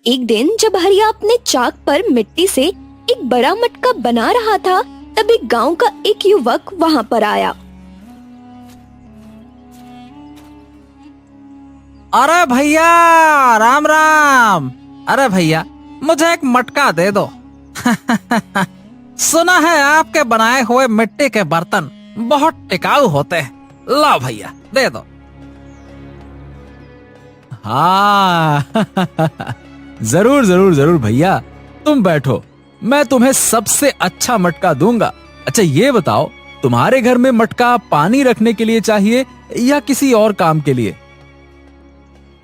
एक दिन जब हरिया अपने चाक पर मिट्टी से एक बड़ा मटका बना रहा था, तब एक गांव का एक युवक वहां पर आया। अरे भैया, राम राम। अरे भैया, मुझे एक मटका दे दो। सुना है आपके बनाए हुए मिट्टी के बर्तन बहुत टिकाऊ होते हैं। लाओ भैया, दे दो। हाँ। जरूर जरूर जरूर भैया, तुम बैठो, मैं तुम्हें सबसे अच्छा मटका दूंगा। अच्छा ये बताओ, तुम्हारे घर में मटका पानी रखने के लिए चाहिए या किसी और काम के लिए?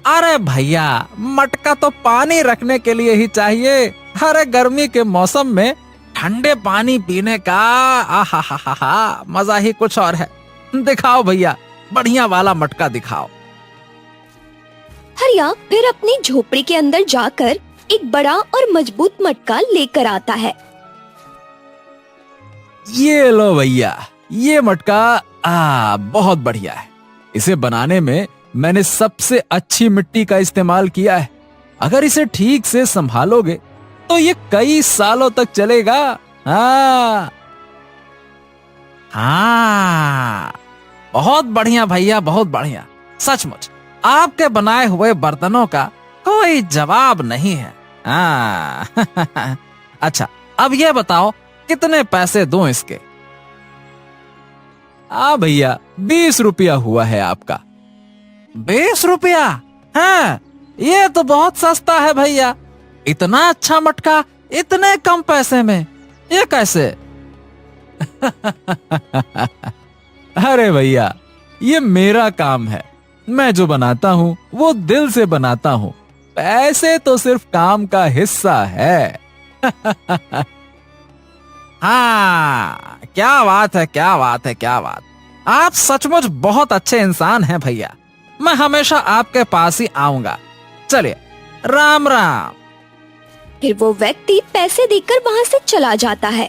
अरे भैया, मटका तो पानी रखने के लिए ही चाहिए। अरे गर्मी के मौसम में ठंडे पानी पीने का आहा मजा ही कुछ और है। दिखाओ भैया, बढ़िया वाला मटका दिखाओ। हरिया फिर अपनी झोपड़ी के अंदर जाकर एक बड़ा और मजबूत मटका लेकर आता है। ये लो भैया, ये मटका बहुत बढ़िया है। इसे बनाने में मैंने सबसे अच्छी मिट्टी का इस्तेमाल किया है। अगर इसे ठीक से संभालोगे तो ये कई सालों तक चलेगा। हाँ, बहुत बढ़िया भैया, बहुत बढ़िया। सचमुच आपके बनाए हुए बर्तनों का कोई जवाब नहीं है। अच्छा, अब ये बताओ कितने पैसे दूं इसके? भैया, 20 रुपया हुआ है आपका। 20 रुपया? हाँ, ये तो बहुत सस्ता है भैया। इतना अच्छा मटका इतने कम पैसे में, ये कैसे? अरे भैया, ये मेरा काम है। मैं जो बनाता हूँ वो दिल से बनाता हूँ। पैसे तो सिर्फ काम का हिस्सा है। हाँ, क्या बात है, क्या बात है, क्या बात। आप सचमुच बहुत अच्छे इंसान हैं भैया। मैं हमेशा आपके पास ही आऊंगा। चलिए, राम राम। फिर वो व्यक्ति पैसे देकर वहां से चला जाता है।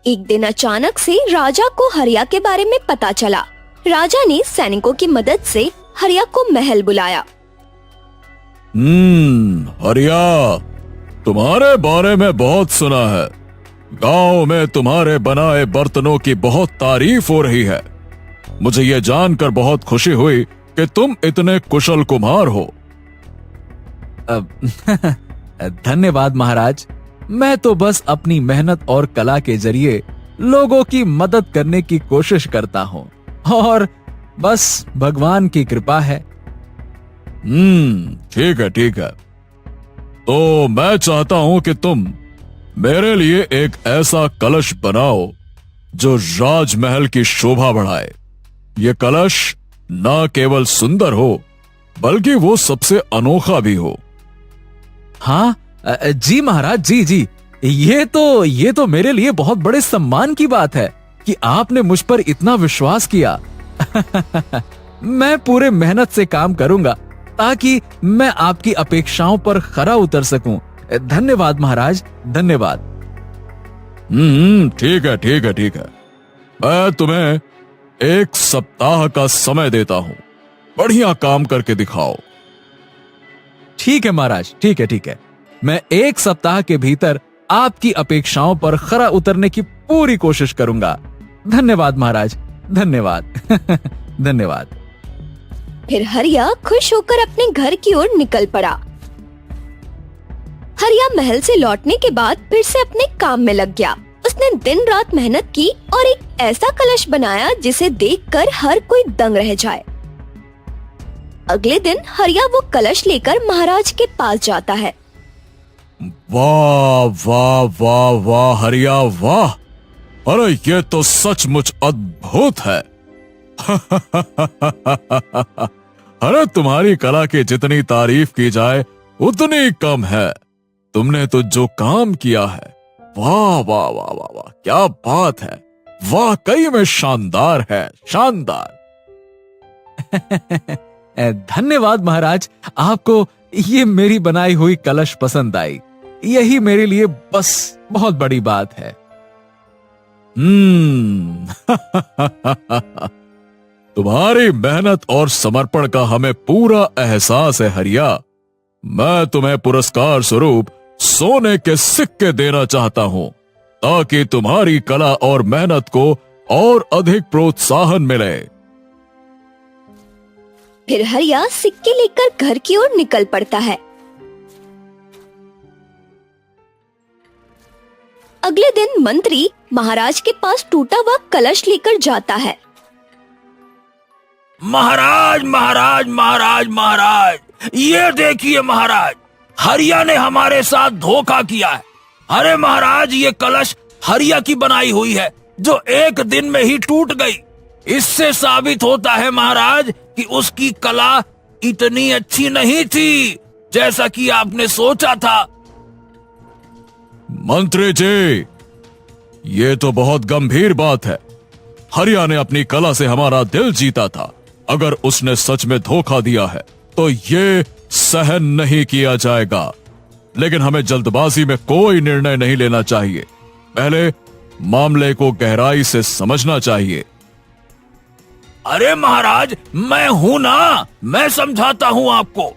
एक दिन अचानक से राजा को हरिया के बारे में पता चला। राजा ने सैनिकों की मदद से हरिया को महल बुलाया। हरिया, तुम्हारे बारे में बहुत सुना है। गांव में तुम्हारे बनाए बर्तनों की बहुत तारीफ हो रही है। मुझे ये जानकर बहुत खुशी हुई कि तुम इतने कुशल कुम्हार हो। धन्यवाद महाराज। मैं तो बस अपनी मेहनत और कला के जरिए लोगों की मदद करने की कोशिश करता हूँ, और बस भगवान की कृपा है। ठीक है, ठीक है। तो मैं चाहता हूं कि तुम मेरे लिए एक ऐसा कलश बनाओ जो राजमहल की शोभा बढ़ाए। ये कलश ना केवल सुंदर हो, बल्कि वो सबसे अनोखा भी हो। हाँ जी महाराज, जी जी। ये तो मेरे लिए बहुत बड़े सम्मान की बात है कि आपने मुझ पर इतना विश्वास किया। मैं पूरे मेहनत से काम करूंगा ताकि मैं आपकी अपेक्षाओं पर खरा उतर सकूं। धन्यवाद महाराज, धन्यवाद। ठीक है, ठीक है, ठीक है। मैं तुम्हें 1 सप्ताह का समय देता हूं। बढ़िया काम करके दिखाओ। ठीक है महाराज, ठीक है, ठीक है। मैं 1 सप्ताह के भीतर आपकी अपेक्षाओं पर खरा उतरने की पूरी कोशिश करूंगा। धन्यवाद महाराज, धन्यवाद। धन्यवाद। फिर हरिया खुश होकर अपने घर की ओर निकल पड़ा। हरिया महल से लौटने के बाद फिर से अपने काम में लग गया। उसने दिन रात मेहनत की और एक ऐसा कलश बनाया जिसे देखकर हर कोई दंग रह जाए। अगले दिन हरिया वो कलश लेकर महाराज के पास जाता है। वाह वाह वाह वाह हरिया, वाह! अरे ये तो सचमुच अद्भुत है। अरे तुम्हारी कला की जितनी तारीफ की जाए उतनी कम है। तुमने तो जो काम किया है, वाह वाह वाह वाह वाह, क्या बात है। वाकई में शानदार है, शानदार। धन्यवाद महाराज, आपको ये मेरी बनाई हुई कलश पसंद आई। यही मेरे लिए बस बहुत बड़ी बात है। तुम्हारी मेहनत और समर्पण का हमें पूरा एहसास है हरिया। मैं तुम्हें पुरस्कार स्वरूप सोने के सिक्के देना चाहता हूं, ताकि तुम्हारी कला और मेहनत को और अधिक प्रोत्साहन मिले। फिर हरिया सिक्के लेकर घर की ओर निकल पड़ता है। अगले दिन मंत्री महाराज के पास टूटा हुआ कलश लेकर जाता है। महाराज महाराज महाराज महाराज, ये देखिए महाराज, हरिया ने हमारे साथ धोखा किया है। अरे महाराज, ये कलश हरिया की बनाई हुई है, जो एक दिन में ही टूट गई। इससे साबित होता है महाराज कि उसकी कला इतनी अच्छी नहीं थी जैसा कि आपने सोचा था। मंत्री जी, ये तो बहुत गंभीर बात है। हरिया ने अपनी कला से हमारा दिल जीता था। अगर उसने सच में धोखा दिया है तो ये सहन नहीं किया जाएगा। लेकिन हमें जल्दबाजी में कोई निर्णय नहीं लेना चाहिए। पहले मामले को गहराई से समझना चाहिए। अरे महाराज, मैं हूं ना, मैं समझाता हूं आपको।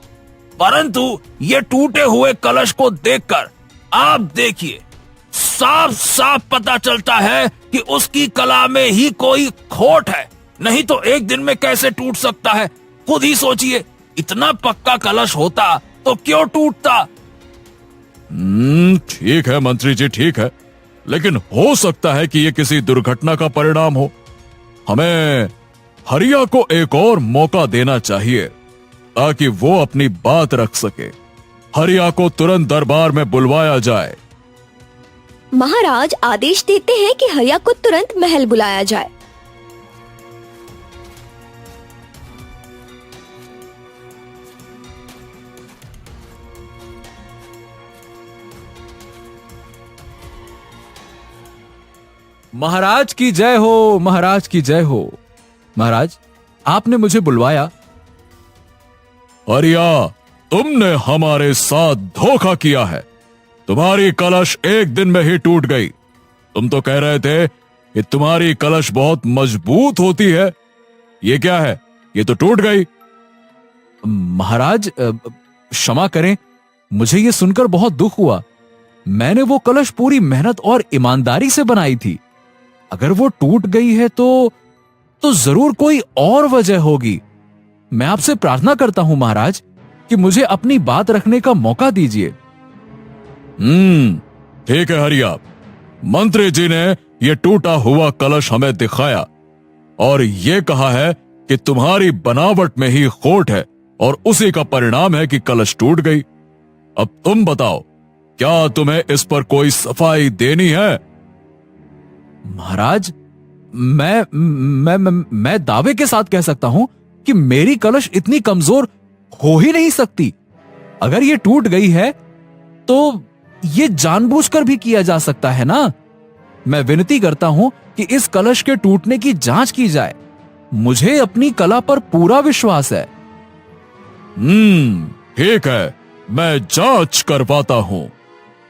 परंतु ये टूटे हुए कलश को देखकर आप देखिए, साफ साफ पता चलता है कि उसकी कला में ही कोई खोट है। नहीं तो एक दिन में कैसे टूट सकता है? खुद ही सोचिए, इतना पक्का कलश होता तो क्यों टूटता? ठीक है मंत्री जी, ठीक है, लेकिन हो सकता है कि ये किसी दुर्घटना का परिणाम हो। हमें हरिया को एक और मौका देना चाहिए ताकि वो अपनी बात रख सके। हरिया को तुरंत दरबार में बुलवाया जाए। महाराज आदेश देते हैं कि हरिया को तुरंत महल बुलाया जाए। महाराज की जय हो, महाराज की जय हो। महाराज, आपने मुझे बुलवाया। हरिया, तुमने हमारे साथ धोखा किया है। तुम्हारी कलश एक दिन में ही टूट गई। तुम तो कह रहे थे कि तुम्हारी कलश बहुत मजबूत होती है। ये क्या है? ये तो टूट गई। महाराज, क्षमा करें, मुझे ये सुनकर बहुत दुख हुआ। मैंने वो कलश पूरी मेहनत और ईमानदारी से बनाई थी। अगर वो टूट गई है तो जरूर कोई और वजह होगी। मैं आपसे प्रार्थना करता हूं महाराज कि मुझे अपनी बात रखने का मौका दीजिए। ठीक है हरिया, मंत्री जी ने ये टूटा हुआ कलश हमें दिखाया और ये कहा है कि तुम्हारी बनावट में ही खोट है और उसी का परिणाम है कि कलश टूट गई। अब तुम बताओ, क्या तुम्हें इस पर कोई सफाई देनी है? महाराज, मैं दावे के साथ कह सकता हूं कि मेरी कलश इतनी कमजोर हो ही नहीं सकती। अगर ये टूट गई है तो ये जानबूझकर भी किया जा सकता है ना। मैं विनती करता हूं कि इस कलश के टूटने की जांच की जाए। मुझे अपनी कला पर पूरा विश्वास है। ठीक है, मैं जांच करवाता हूं।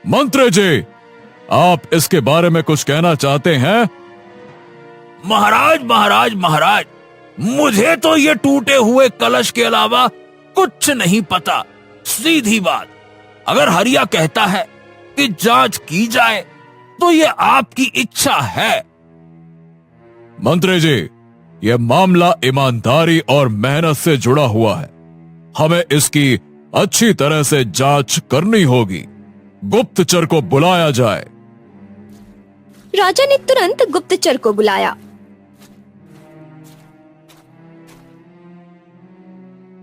मंत्री जी, आप इसके बारे में कुछ कहना चाहते हैं? महाराज महाराज महाराज, मुझे तो ये टूटे हुए कलश के अलावा कुछ नहीं पता। सीधी बात, अगर हरिया कहता है कि जांच की जाए तो ये आपकी इच्छा है। मंत्री जी, यह मामला ईमानदारी और मेहनत से जुड़ा हुआ है। हमें इसकी अच्छी तरह से जांच करनी होगी। गुप्तचर को बुलाया जाए। राजा ने तुरंत गुप्तचर को बुलाया।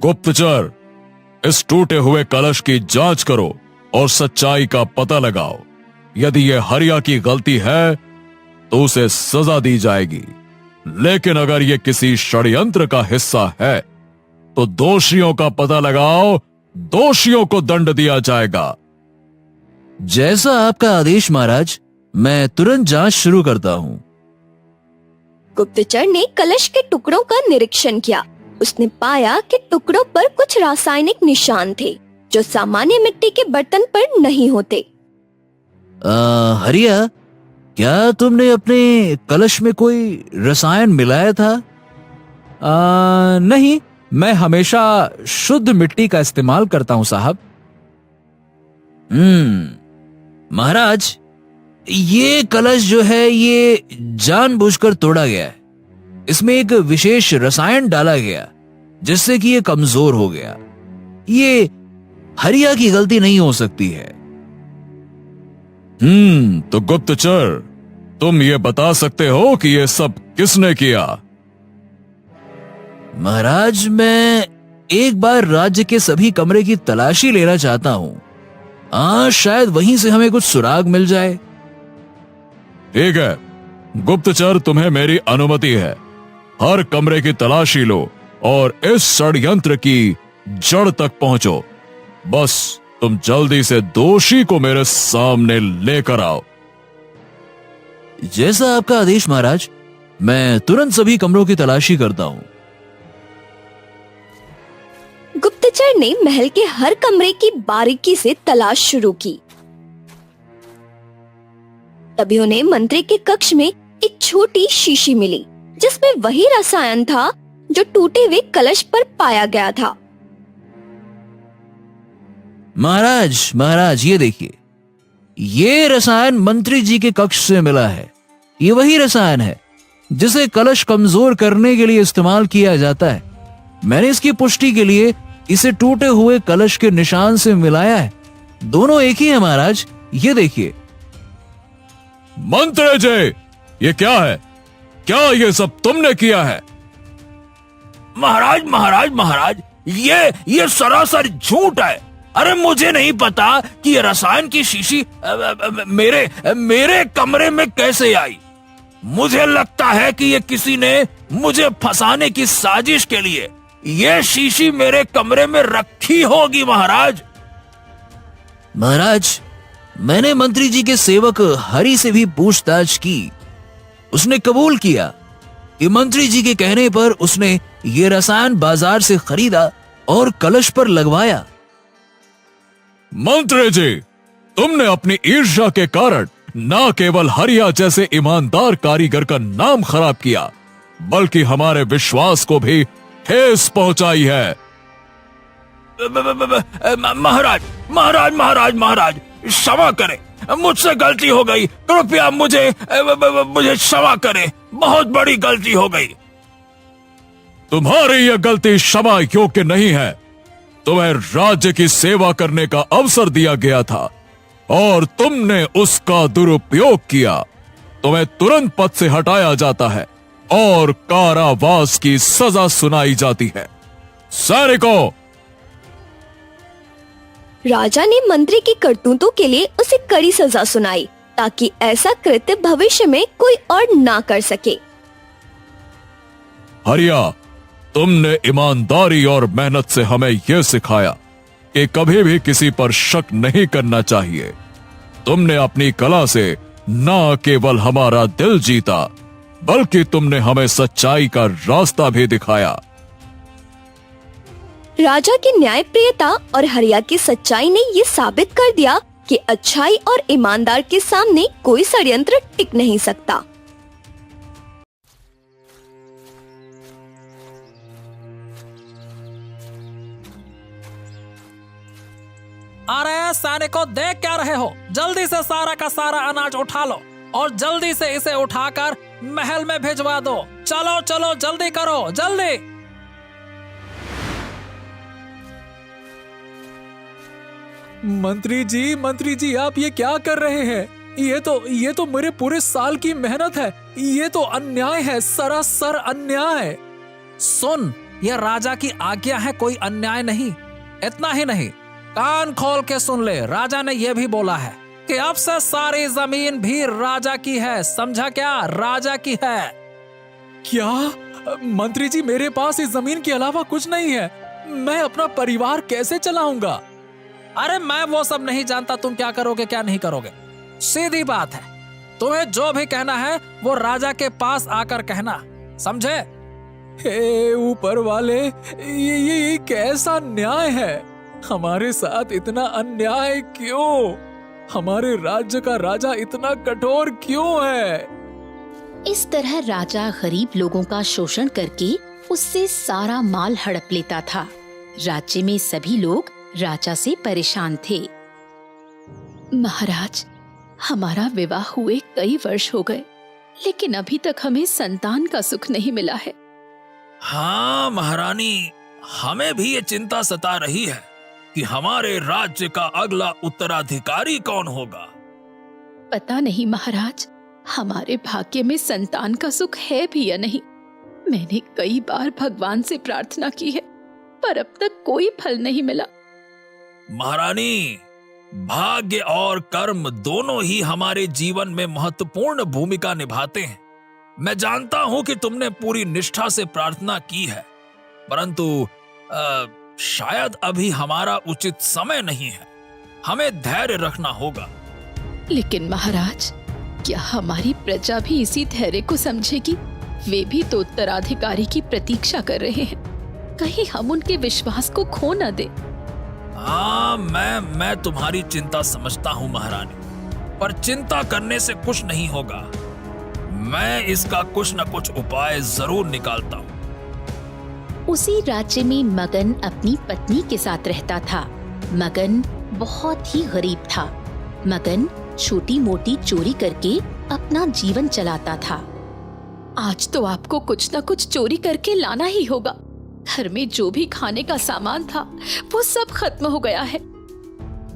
गुप्तचर, इस टूटे हुए कलश की जांच करो और सच्चाई का पता लगाओ। यदि यह हरिया की गलती है तो उसे सजा दी जाएगी, लेकिन अगर यह किसी षड्यंत्र का हिस्सा है तो दोषियों का पता लगाओ, दोषियों को दंड दिया जाएगा। जैसा आपका आदेश महाराज, मैं तुरंत जांच शुरू करता हूं। गुप्तचर ने कलश के टुकड़ों का निरीक्षण किया। उसने पाया कि टुकड़ों पर कुछ रासायनिक निशान थे जो सामान्य मिट्टी के बर्तन पर नहीं होते। हरिया, क्या तुमने अपने कलश में कोई रसायन मिलाया था? नहीं, मैं हमेशा शुद्ध मिट्टी का इस्तेमाल करता हूं साहब। महाराज, ये कलश जो है ये जानबूझकर तोड़ा गया है। इसमें एक विशेष रसायन डाला गया जिससे कि ये कमजोर हो गया। ये हरिया की गलती नहीं हो सकती है। तो गुप्तचर, तुम ये बता सकते हो कि ये सब किसने किया? महाराज, मैं एक बार राज्य के सभी कमरे की तलाशी लेना चाहता हूं। शायद वहीं से हमें कुछ सुराग मिल जाए। ठीक है गुप्तचर, तुम्हें मेरी अनुमति है। हर कमरे की तलाशी लो और इस षड्यंत्र की जड़ तक पहुंचो। बस तुम जल्दी से दोषी को मेरे सामने लेकर आओ। जैसा आपका आदेश महाराज, मैं तुरंत सभी कमरों की तलाशी करता हूं। गुप्तचर ने महल के हर कमरे की बारीकी से तलाश शुरू की। तभी उन्हें मंत्री के कक्ष में एक छोटी शीशी मिली जिसमें वही रसायन था जो टूटे हुए कलश पर पाया गया था। महाराज ये देखिए, ये रसायन मंत्री जी के कक्ष से मिला है। ये वही रसायन है जिसे कलश कमजोर करने के लिए इस्तेमाल किया जाता है। मैंने इसकी पुष्टि के लिए इसे टूटे हुए कलश के निशान से मिलाया है। दोनों एक ही है महाराज, ये देखिए। मंत्री जी, ये क्या है? क्या ये सब तुमने किया है? महाराज, ये सरासर झूठ है। अरे मुझे नहीं पता कि ये रसायन की शीशी मेरे कमरे में कैसे आई। मुझे लगता है कि ये किसी ने मुझे फंसाने की साजिश के लिए ये शीशी मेरे कमरे में रखी होगी। महाराज, मैंने मंत्री जी के सेवक हरि से भी पूछताछ की। उसने कबूल किया कि मंत्री जी के कहने पर उसने ये रसायन बाजार से खरीदा और कलश पर लगवाया। मंत्री जी, तुमने अपनी ईर्ष्या के कारण न केवल हरिया जैसे ईमानदार कारीगर का नाम खराब किया, बल्कि हमारे विश्वास को भी ठेस पहुंचाई है। महाराज, क्षमा करें, मुझसे गलती हो गई। कृपया मुझे क्षमा करें, बहुत बड़ी गलती हो गई। तुम्हारी यह गलती क्षमा योग्य नहीं है। तुम्हें राज्य की सेवा करने का अवसर दिया गया था और तुमने उसका दुरुपयोग किया। तुम्हें तुरंत पद से हटाया जाता है और कारावास की सजा सुनाई जाती है। सैनिकों! राजा ने मंत्री की करतूतों के लिए उसे कड़ी सजा सुनाई ताकि ऐसा कृत्य भविष्य में कोई और ना कर सके। हरिया, तुमने ईमानदारी और मेहनत से हमें यह सिखाया कि कभी भी किसी पर शक नहीं करना चाहिए। तुमने अपनी कला से न केवल हमारा दिल जीता, बल्कि तुमने हमें सच्चाई का रास्ता भी दिखाया। राजा की न्यायप्रियता और हरिया की सच्चाई ने ये साबित कर दिया कि अच्छाई और ईमानदार के सामने कोई षड्यंत्र टिक नहीं सकता। अरे सैनिकों, देख क्या रहे हो? जल्दी से सारा का सारा अनाज उठा लो और जल्दी से इसे उठाकर महल में भिजवा दो। चलो चलो, जल्दी करो, जल्दी। मंत्री जी, आप ये क्या कर रहे हैं? ये तो मेरे पूरे साल की मेहनत है। ये तो अन्याय है, सरासर अन्याय। सुन, ये राजा की आज्ञा है, कोई अन्याय नहीं। इतना ही नहीं, कान खोल के सुन ले, राजा ने यह भी बोला है कि अब से सारी जमीन भी राजा की है। समझा क्या? राजा की है। क्या मंत्री जी, मेरे पास इस जमीन के अलावा कुछ नहीं है। मैं अपना परिवार कैसे चलाऊंगा? अरे मैं वो सब नहीं जानता, तुम क्या करोगे क्या नहीं करोगे। सीधी बात है, तुम्हें जो भी कहना है वो राजा के पास आकर कहना, समझे? हे ऊपर वाले, ये कैसा न्याय है? हमारे साथ इतना अन्याय क्यों? हमारे राज्य का राजा इतना कठोर क्यों है? इस तरह राजा गरीब लोगों का शोषण करके उससे सारा माल हड़प लेता था। राज्य में सभी लोग राजा से परेशान थे। महाराज, हमारा विवाह हुए कई वर्ष हो गए, लेकिन अभी तक हमें संतान का सुख नहीं मिला है। हाँ महारानी, हमें भी ये चिंता सता रही है कि हमारे राज्य का अगला उत्तराधिकारी कौन होगा। पता नहीं महाराज, हमारे भाग्य में संतान का सुख है भी या नहीं। मैंने कई बार भगवान से प्रार्थना की है, पर अब तक कोई फल नहीं मिला। महारानी, भाग्य और कर्म दोनों ही हमारे जीवन में महत्वपूर्ण भूमिका निभाते हैं। मैं जानता हूं कि तुमने पूरी निष्ठा से प्रार्थना की है, परंतु शायद अभी हमारा उचित समय नहीं है। हमें धैर्य रखना होगा। लेकिन महाराज, क्या हमारी प्रजा भी इसी धैर्य को समझेगी? वे भी तो उत्तराधिकारी की प्रतीक्षा कर रहे हैं। कहीं हम उनके विश्वास को खो न दे। हाँ, मैं तुम्हारी चिंता समझता हूँ महारानी, पर चिंता करने से कुछ नहीं होगा। मैं इसका कुछ न कुछ उपाय जरूर निकालता हूँ। उसी राज्य में मगन अपनी पत्नी के साथ रहता था। मगन बहुत ही गरीब था। मगन छोटी मोटी चोरी करके अपना जीवन चलाता था। आज तो आपको कुछ न कुछ चोरी करके लाना ही होगा। घर में जो भी खाने का सामान था वो सब खत्म हो गया है।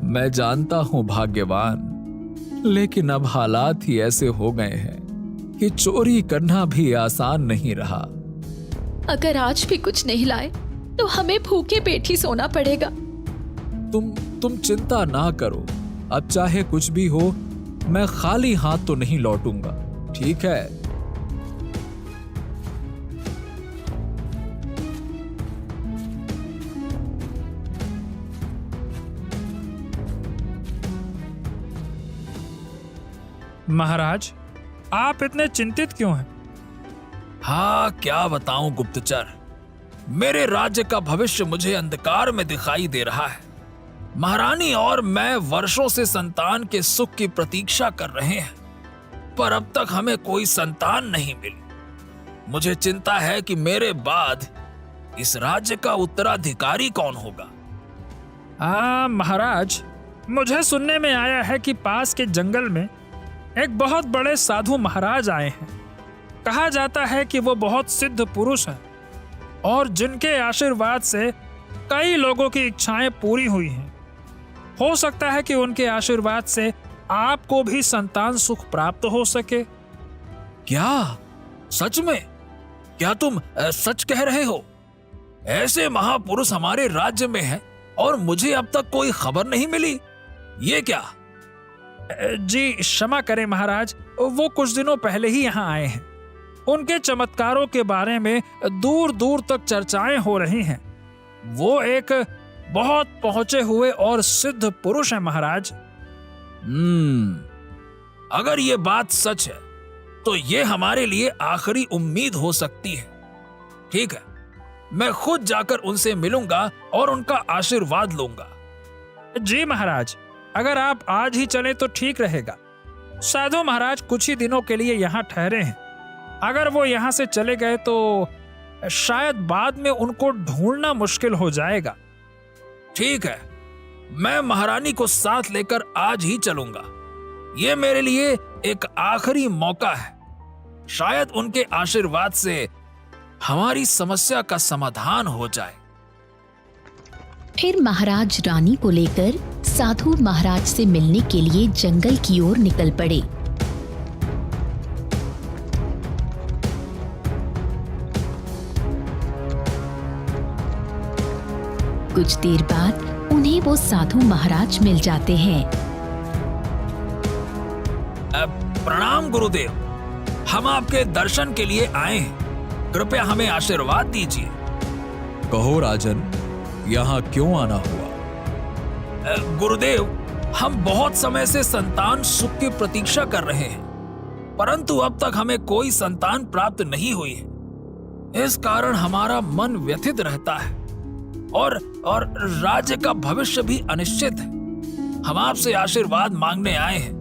मैं जानता हूँ भाग्यवान, लेकिन अब हालात ही ऐसे हो गए हैं कि चोरी करना भी आसान नहीं रहा। अगर आज भी कुछ नहीं लाए तो हमें भूखे पेट ही सोना पड़ेगा। तुम चिंता ना करो। अब चाहे कुछ भी हो, मैं खाली हाथ तो नहीं लौटूंगा, ठीक है? महाराज, आप इतने चिंतित क्यों हैं? हाँ, क्या बताऊं गुप्तचर, मेरे राज्य का भविष्य मुझे अंधकार में दिखाई दे रहा है। महारानी और मैं वर्षों से संतान के सुख की प्रतीक्षा कर रहे हैं, पर अब तक हमें कोई संतान नहीं मिली। मुझे चिंता है कि मेरे बाद इस राज्य का उत्तराधिकारी कौन होगा। महाराज, मुझे सुनने में आया है कि पास के जंगल में एक बहुत बड़े साधु महाराज आए हैं। कहा जाता है कि वो बहुत सिद्ध पुरुष हैं और जिनके आशीर्वाद से कई लोगों की इच्छाएं पूरी हुई हैं। हो सकता है कि उनके आशीर्वाद से आपको भी संतान सुख प्राप्त हो सके। क्या सच में? क्या तुम सच कह रहे हो? ऐसे महापुरुष हमारे राज्य में हैं और मुझे अब तक कोई खबर नहीं मिली। ये क्या? जी क्षमा करें महाराज, वो कुछ दिनों पहले ही यहाँ आए हैं। उनके चमत्कारों के बारे में दूर दूर तक चर्चाएं हो रही हैं। वो एक बहुत पहुंचे हुए और सिद्ध पुरुष हैं महाराज। अगर ये बात सच है तो ये हमारे लिए आखिरी उम्मीद हो सकती है। ठीक है, मैं खुद जाकर उनसे मिलूंगा और उनका आशीर्वाद लूंगा। जी महाराज, अगर आप आज ही चलें तो ठीक रहेगा। साधु महाराज कुछ ही दिनों के लिए यहाँ ठहरे हैं। अगर वो यहाँ से चले गए तो शायद बाद में उनको ढूंढना मुश्किल हो जाएगा। ठीक है, मैं महारानी को साथ लेकर आज ही चलूंगा। ये मेरे लिए एक आखिरी मौका है। शायद उनके आशीर्वाद से हमारी समस्या का समाधान हो जाए। फिर महाराज रानी को लेकर साधु महाराज से मिलने के लिए जंगल की ओर निकल पड़े। कुछ देर बाद उन्हें वो साधु महाराज मिल जाते हैं। प्रणाम गुरुदेव, हम आपके दर्शन के लिए आए हैं। कृपया हमें आशीर्वाद दीजिए। कहो राजन, यहाँ क्यों आना हुआ? गुरुदेव, हम बहुत समय से संतान सुख की प्रतीक्षा कर रहे हैं, परंतु अब तक हमें कोई संतान प्राप्त नहीं हुई है। इस कारण हमारा मन व्यथित रहता है और राज्य का भविष्य भी अनिश्चित है। हम आपसे आशीर्वाद मांगने आए हैं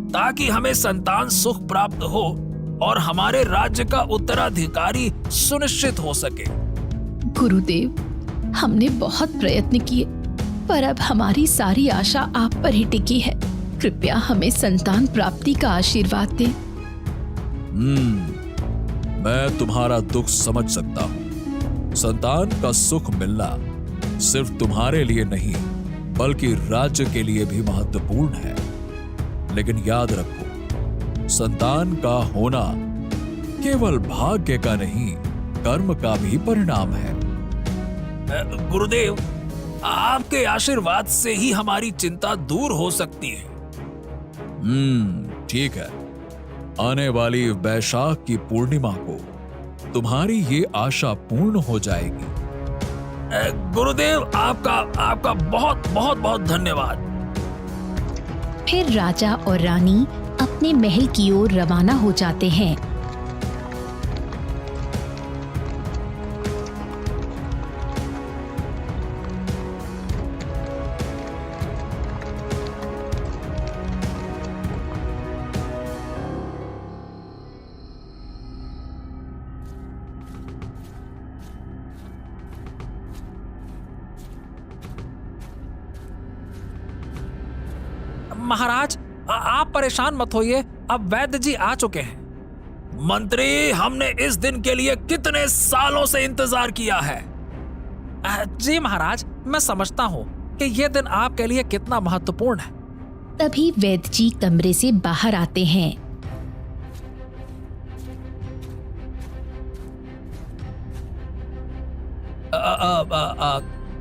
ताकि हमें संतान सुख प्राप्त हो और हमारे राज्य का उत्तराधिकारी सुनिश्चित हो सके। गुरुदेव, हमने बहुत प्रयत्न किए, पर अब हमारी सारी आशा आप पर ही टिकी है। कृपया हमें संतान प्राप्ति का आशीर्वाद दें। मैं तुम्हारा दुख समझ सकता हूं। संतान का सुख मिलना सिर्फ तुम्हारे लिए नहीं बल्कि राज्य के लिए भी महत्वपूर्ण है। लेकिन याद रखो, संतान का होना केवल भाग्य का नहीं, कर्म का भी परिणाम है। गुरुदेव, आपके आशीर्वाद से ही हमारी चिंता दूर हो सकती है। ठीक है। आने वाली वैशाख की पूर्णिमा को तुम्हारी ये आशा पूर्ण हो जाएगी। गुरुदेव, आपका बहुत बहुत बहुत धन्यवाद। फिर राजा और रानी अपने महल की ओर रवाना हो जाते हैं। महाराज, आप परेशान मत होइए, अब वैद्य जी आ चुके हैं। मंत्री, हमने इस दिन के लिए कितने सालों से इंतजार किया है। जी महाराज, मैं समझता हूँ कि ये दिन आपके लिए कितना महत्वपूर्ण है। तभी वैद्य जी कमरे से बाहर आते हैं।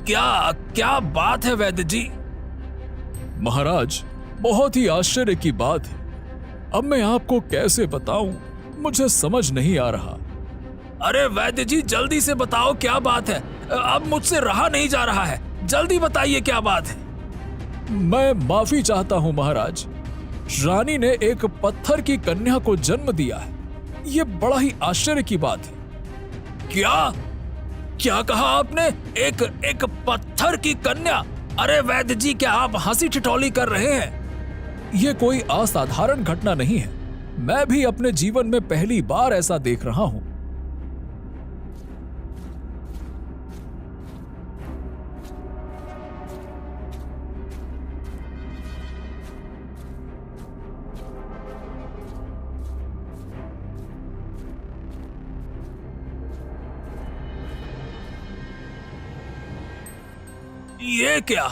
क्या बात है वैद्य जी? महाराज, बहुत ही आश्चर्य की बात है। अब मैं आपको कैसे बताऊं, मुझे समझ नहीं आ रहा। अरे वैद्य जी, जल्दी से बताओ क्या बात है। अब मुझसे रहा नहीं जा रहा है, जल्दी बताइए क्या बात है। मैं माफी चाहता हूं महाराज। रानी ने एक पत्थर की कन्या को जन्म दिया है। ये बड़ा ही आश्चर्य की बात है। क्या कहा आपने? एक पत्थर की कन्या? अरे वैद्य जी, क्या आप हंसी ठिठोली कर रहे हैं? ये कोई असाधारण घटना नहीं है। मैं भी अपने जीवन में पहली बार ऐसा देख रहा हूं। ये क्या?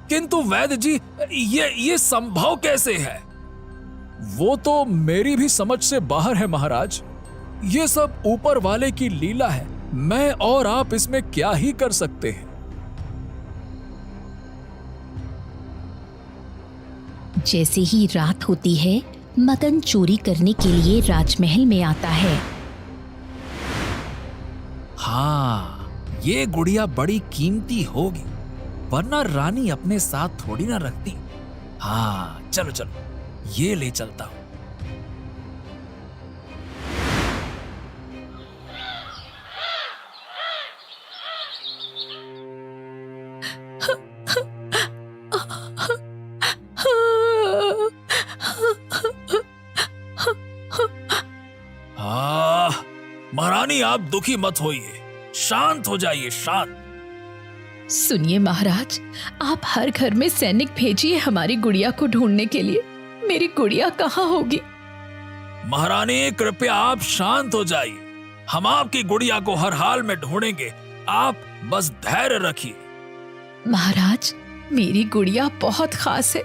किंतु वैद्य जी, ये संभव कैसे है? वो तो मेरी भी समझ से बाहर है महाराज। ये सब ऊपर वाले की लीला है। मैं और आप इसमें क्या ही कर सकते हैं। जैसे ही रात होती है, मगन चोरी करने के लिए राजमहल में आता है। हाँ, ये गुड़िया बड़ी कीमती होगी, वरना रानी अपने साथ थोड़ी ना रखती। हाँ, चलो चलो, ये ले चलता हूं। महारानी, आप दुखी मत होइए, शांत हो जाइए, शांत। सुनिए महाराज, आप हर घर में सैनिक भेजिए हमारी गुड़िया को ढूंढने के लिए। मेरी गुड़िया कहाँ होगी? महारानी, कृपया आप शांत हो जाइए। हम आपकी गुड़िया को हर हाल में ढूंढेंगे, आप बस धैर्य रखिए। महाराज, मेरी गुड़िया बहुत खास है।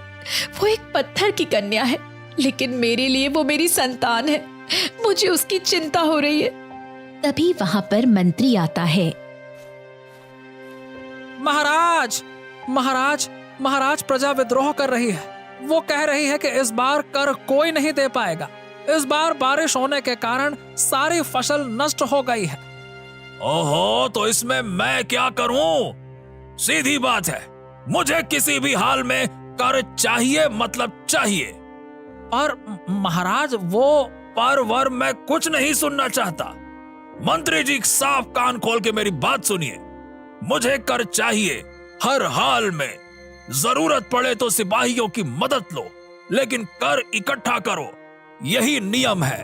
वो एक पत्थर की कन्या है, लेकिन मेरे लिए वो मेरी संतान है। मुझे उसकी चिंता हो रही है। तभी वहां पर मंत्री आता है। महाराज, महाराज, महाराज, प्रजा विद्रोह कर रही है। वो कह रही है कि इस बार कर कोई नहीं दे पाएगा। इस बार बारिश होने के कारण सारी फसल नष्ट हो गई है। ओहो, तो इसमें मैं क्या करूं? सीधी बात है, मुझे किसी भी हाल में कर चाहिए, मतलब चाहिए। और महाराज, वो पर वर मैं कुछ नहीं सुनना चाहता। मंत्री जी, साफ कान खोल के मेरी बात सुनिए। मुझे कर चाहिए हर हाल में। जरूरत पड़े तो सिपाहियों की मदद लो, लेकिन कर इकट्ठा करो, यही नियम है।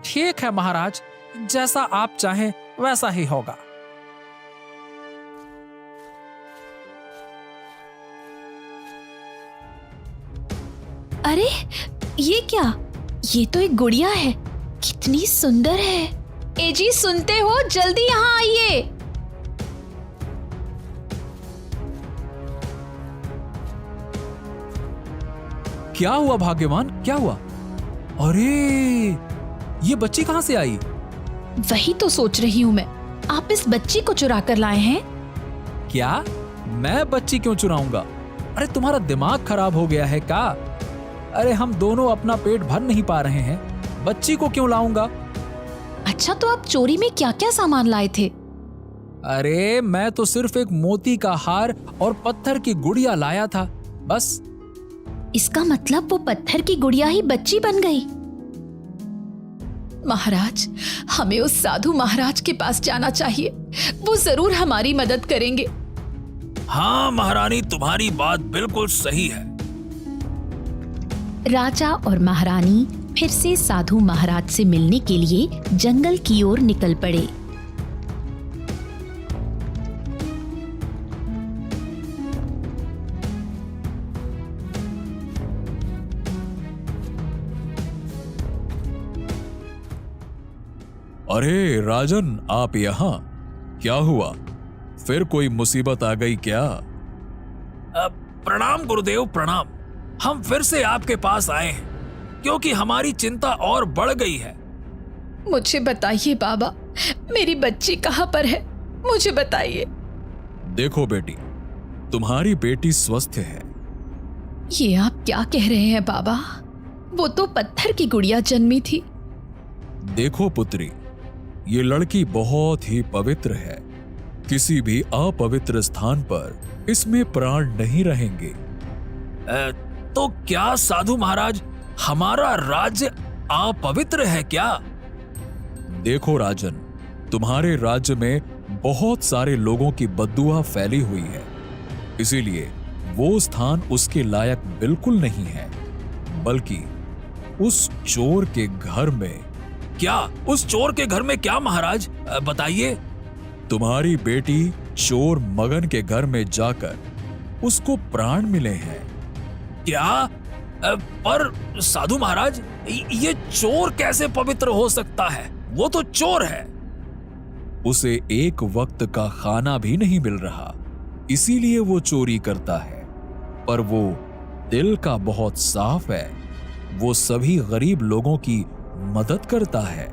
ठीक है महाराज, जैसा आप चाहें वैसा ही होगा। अरे ये क्या? ये तो एक गुड़िया है, कितनी सुंदर है। ए जी, सुनते हो? जल्दी यहाँ आइए। क्या हुआ भाग्यवान, क्या हुआ? अरे ये बच्ची कहां से आई? वही तो सोच रही हूँ मैं, आप इस बच्ची को चुरा कर लाए हैं? क्या? मैं बच्ची क्यों चुराऊंगा? अरे तुम्हारा दिमाग खराब हो गया है क्या? अरे हम दोनों अपना पेट भर नहीं पा रहे हैं, बच्ची को क्यों लाऊंगा? अच्छा, तो आप चोरी में क्या क्या सामान लाए थे? अरे मैं तो सिर्फ एक मोती का हार और पत्थर की गुड़िया लाया था, बस। इसका मतलब वो पत्थर की गुड़िया ही बच्ची बन गई। महाराज, हमें उस साधु महाराज के पास जाना चाहिए, वो जरूर हमारी मदद करेंगे। हाँ महारानी, तुम्हारी बात बिल्कुल सही है। राजा और महारानी फिर से साधु महाराज से मिलने के लिए जंगल की ओर निकल पड़े। अरे राजन, आप यहाँ? क्या हुआ? फिर कोई मुसीबत आ गई क्या? प्रणाम गुरुदेव, प्रणाम। हम फिर से आपके पास आए हैं क्योंकि हमारी चिंता और बढ़ गई है। मुझे बताइए बाबा, मेरी बच्ची कहाँ पर है? मुझे बताइए। देखो बेटी, तुम्हारी बेटी स्वस्थ है। ये आप क्या कह रहे हैं बाबा? वो तो पत्थर की गुड़िया जन्मी थी। देखो पुत्री, ये लड़की बहुत ही पवित्र है। किसी भी अपवित्र स्थान पर इसमें प्राण नहीं रहेंगे। तो क्या साधु महाराज, हमारा राज्य अपवित्र है क्या? देखो राजन, तुम्हारे राज्य में बहुत सारे लोगों की बद्दुआ फैली हुई है, इसीलिए वो स्थान उसके लायक बिल्कुल नहीं है। बल्कि उस चोर के घर में। क्या? उस चोर के घर में क्या महाराज? बताइए। तुम्हारी बेटी चोर मगन के घर में जाकर उसको प्राण मिले हैं। क्या? पर साधु महाराज, ये चोर कैसे पवित्र हो सकता है? वो तो चोर है। उसे एक वक्त का खाना भी नहीं मिल रहा, इसीलिए वो चोरी करता है। पर वो दिल का बहुत साफ है, वो सभी गरीब लोगों की मदद करता है।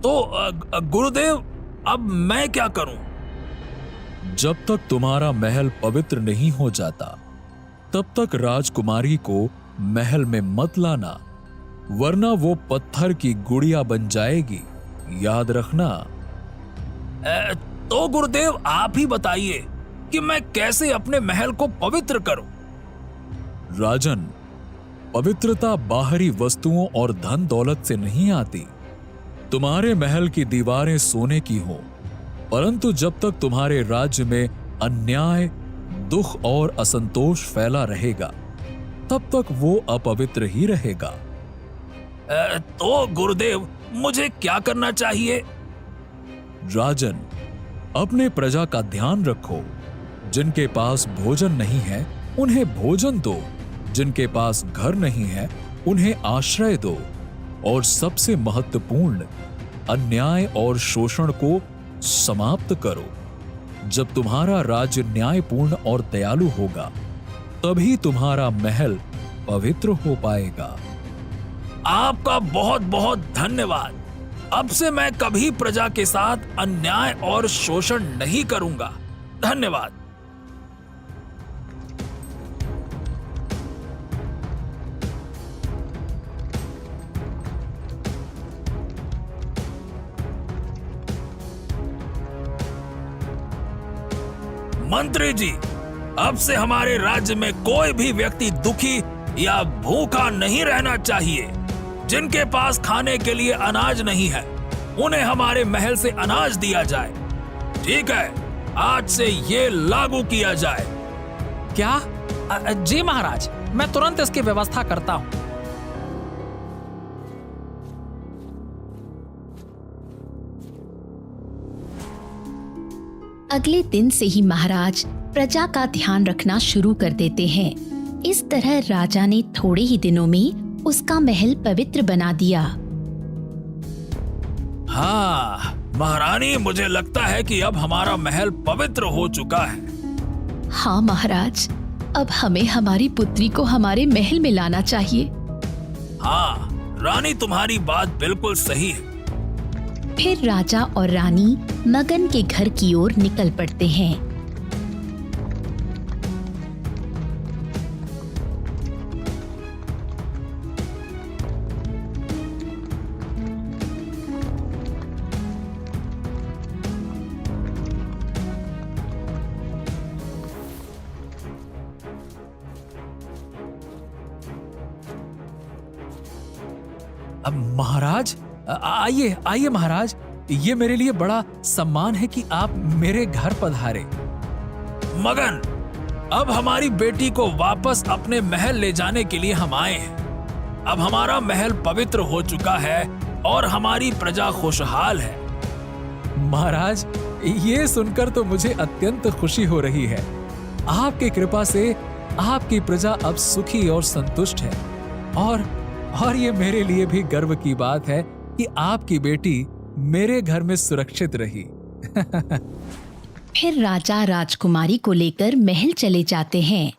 तो गुरुदेव, अब मैं क्या करूं? जब तक तुम्हारा महल पवित्र नहीं हो जाता, तब तक राजकुमारी को महल में मत लाना, वरना वो पत्थर की गुड़िया बन जाएगी, याद रखना। तो गुरुदेव, आप ही बताइए कि मैं कैसे अपने महल को पवित्र करूं? राजन, पवित्रता बाहरी वस्तुओं और धन दौलत से नहीं आती। तुम्हारे महल की दीवारें सोने की हो, परंतु जब तक तुम्हारे राज्य में अन्याय, दुख और असंतोष फैला रहेगा, तब तक वो अपवित्र ही रहेगा। तो गुरुदेव, मुझे क्या करना चाहिए? राजन, अपने प्रजा का ध्यान रखो। जिनके पास भोजन नहीं है उन्हें भोजन दो, जिनके पास घर नहीं है उन्हें आश्रय दो, और सबसे महत्वपूर्ण, अन्याय और शोषण को समाप्त करो। जब तुम्हारा राज्य न्यायपूर्ण और दयालु होगा, तभी तुम्हारा महल पवित्र हो पाएगा। आपका बहुत बहुत धन्यवाद। अब से मैं कभी प्रजा के साथ अन्याय और शोषण नहीं करूंगा। धन्यवाद। मंत्री जी, अब से हमारे राज्य में कोई भी व्यक्ति दुखी या भूखा नहीं रहना चाहिए। जिनके पास खाने के लिए अनाज नहीं है, उन्हें हमारे महल से अनाज दिया जाए। ठीक है, आज से ये लागू किया जाए। क्या? जी महाराज, मैं तुरंत इसकी व्यवस्था करता हूं। अगले दिन से ही महाराज प्रजा का ध्यान रखना शुरू कर देते हैं। इस तरह राजा ने थोड़े ही दिनों में उसका महल पवित्र बना दिया। हाँ महारानी, मुझे लगता है कि अब हमारा महल पवित्र हो चुका है। हाँ महाराज, अब हमें हमारी पुत्री को हमारे महल में लाना चाहिए। हाँ रानी, तुम्हारी बात बिल्कुल सही है। फिर राजा और रानी मगन के घर की ओर निकल पड़ते हैं। अब महाराज, आइए आइए महाराज, ये मेरे लिए बड़ा सम्मान है कि आप मेरे घर पधारे। मगन, अब हमारी बेटी को वापस अपने महल ले जाने के लिए हम आए हैं। अब हमारा महल पवित्र हो चुका है और हमारी प्रजा खुशहाल है। महाराज, ये सुनकर तो मुझे अत्यंत खुशी हो रही है। आपकी कृपा से आपकी प्रजा अब सुखी और संतुष्ट है, और ये मेरे लिए भी गर्व की बात है कि आपकी बेटी मेरे घर में सुरक्षित रही। फिर राजा राजकुमारी को लेकर महल चले जाते हैं।